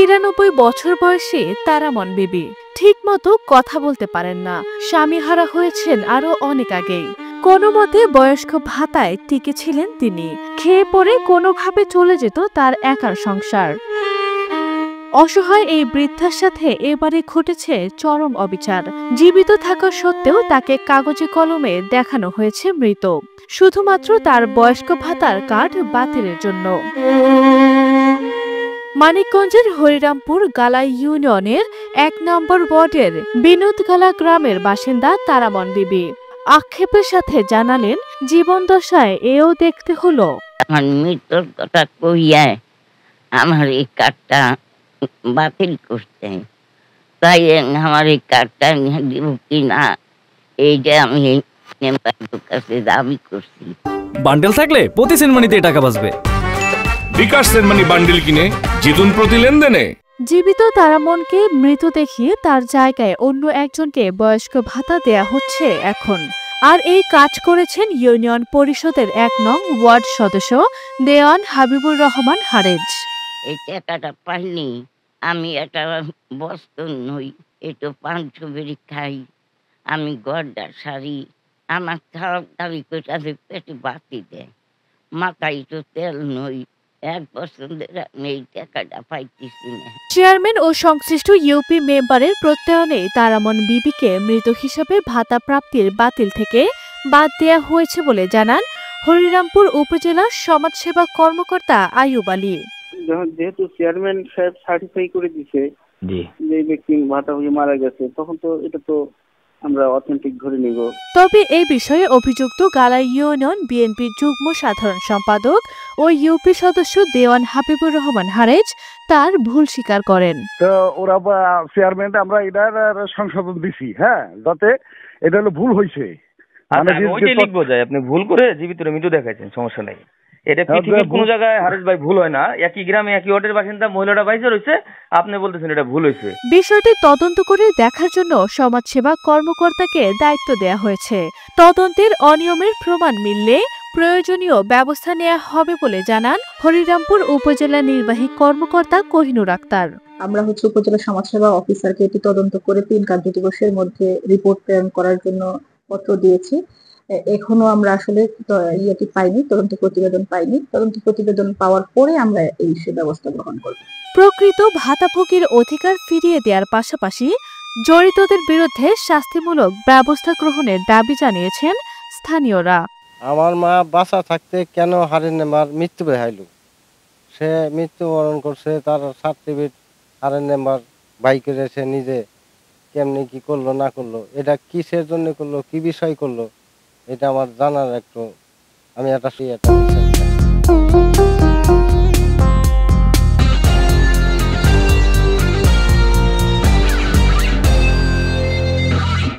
৯৩ বছর বয়সী তারামন বিবি ঠিকমতো কথা বলতে পারেন না। স্বামীহারা হয়েছেন আরো অনেক আগেই। কোনো মতে বয়স্ক ভাতায় টিকে ছিলেন তিনি। খেয়ে পরে কোনোভাবে চলে যেত তার একার সংসার। অসহায় এই বৃদ্ধার সাথে এবারে ঘটেছে চরম অবিচার। জীবিত থাকা সত্ত্বেও তাকে কাগজে কলমে দেখানো হয়েছে মৃত, শুধুমাত্র তার বয়স্ক ভাতার কার্ড বাতিলের জন্য। মানিকগঞ্জের হরিরামপুর গালা ইউনিয়নের ১ নম্বর ওয়ার্ডের বিনোদগালা গ্রামের বাসিন্দা তারামন বিবি আক্ষেপের সাথে জানালেন, জীবনদশায় এও দেখতে হলো। আমার মৃত্যুর কথা কইয়া আমার এই কার্ডটা বাতিল করতে, তাই আমার এই কার্ডটা দিব কিনা এইটা আমি মেম্বারের কাছে দাবি করছি। বান্ডেল থাকলে প্রতি সেনমানিতে টাকা বাঁচবে। বিকাশ সেনমানি বান্ডেল কিনে জিতুন প্রতি লেনদেনে। জীবিত তারামনকে মৃত দেখিয়ে তার জায়গায় অন্য একজনকে বয়স্ক ভাতা দেয়া হচ্ছে এখন। আর এই কাজ করেছেন ইউনিয়ন পরিষদের ১ নং ওয়ার্ড সদস্য দেওয়ান হাবিবুর রহমান হারেজ। এই টাকাটা পাইনি আমি একটা বস্তু নই, একটু পান সুপারি খাই, আমি গড়দা শাড়ি, আমার খাওয়ার দাবি করে পেটে বাতি দেয়, মাথায় একটু তেল নই। ১ বছর ধরে আমি এই টাকাটা পাইতেছি না। চেয়ারম্যান ও সংশ্লিষ্ট ইউপি মেম্বারের প্রত্যয়নে তারামন বিবিকে মৃত হিসাবে ভাতা প্রাপ্তির বাতিল থেকে বাদ দেয়া হয়েছে বলে জানান হরিরামপুর উপজেলার সমাজসেবা কর্মকর্তা আইয়ুব আলী। যেহেতু চেয়ারম্যান সাহেব সার্টিফাই করে দিছে যে ব্যক্তি ভাতা হয়ে মারা গেছে, তখন তো এটা তো আমরা অথেন্টিক ধরে নিব। তবে এই বিষয়ে অভিযুক্ত গালা ইউনিয়ন বিএনপির যুগ্ম সাধারণ সম্পাদক ও ইউপি সদস্য দেওয়ান হাবিবুর রহমান হারেজ তার ভুল স্বীকার করেন। তো ওরা চেয়ারম্যান আমরা এটার সংশোধন দিছি, হ্যাঁ, যাতে এটা হলো ভুল হয়েছে। ওইটাই লিখবো যায়, আপনি ভুল করে জীবিত মৃত্যু দেখাইছেন, সমস্যা নাই। এটা পৃথিবীর কোনো জায়গায় হারেস ভাই ভুল হয় না। একই গ্রামে একই ওয়ার্ডের বাসিন্দা, মহিলাটা বাইসে রয়েছে, আপনি বলতেছেন এটা ভুল হয়েছে। বিষয়টি তদন্ত করে দেখার জন্য সমাজসেবা কর্মকর্তাকে দায়িত্ব দেয়া হয়েছে। তদন্তের অনিয়মের প্রমাণ মিললে প্রয়োজনীয় ব্যবস্থা নেওয়া হবে বলে জানান হরিরামপুর উপজেলা নির্বাহী কর্মকর্তা কোহিনুর আক্তার। আমরা উপজেলা সমাজসেবা অফিসারকে এটি তদন্ত করে ৩ কার্যদিবসের মধ্যে রিপোর্ট প্রেরণ করার জন্য পত্র দিয়েছি। এখনো আমরা আসলে পাইনি, তদন্ত প্রতিবেদন পাইনি। তদন্ত প্রতিবেদন পাওয়ার পরে আমরা এই বিষয়ে ব্যবস্থা গ্রহণ করব। প্রকৃত ভাতাভোগীর অধিকার ফিরিয়ে দেওয়ার পাশাপাশি জড়িতদের বিরুদ্ধে শাস্তিমূলক ব্যবস্থা গ্রহণের দাবি জানিয়েছেন স্থানীয়রা। আমার মা বাঁচা থাকতে কেন হারেন নাম্বার মৃত্যু হইল, সে মৃত্যুবরণ করছে, তার সার্টিফিকেট হারেন নাম্বার বাই করেছে, নিজে কেমনি কি করলো না করলো, এটা কিসের জন্য করলো, কি বিষয় করলো, এটা আমার জানার একটু আমি একটা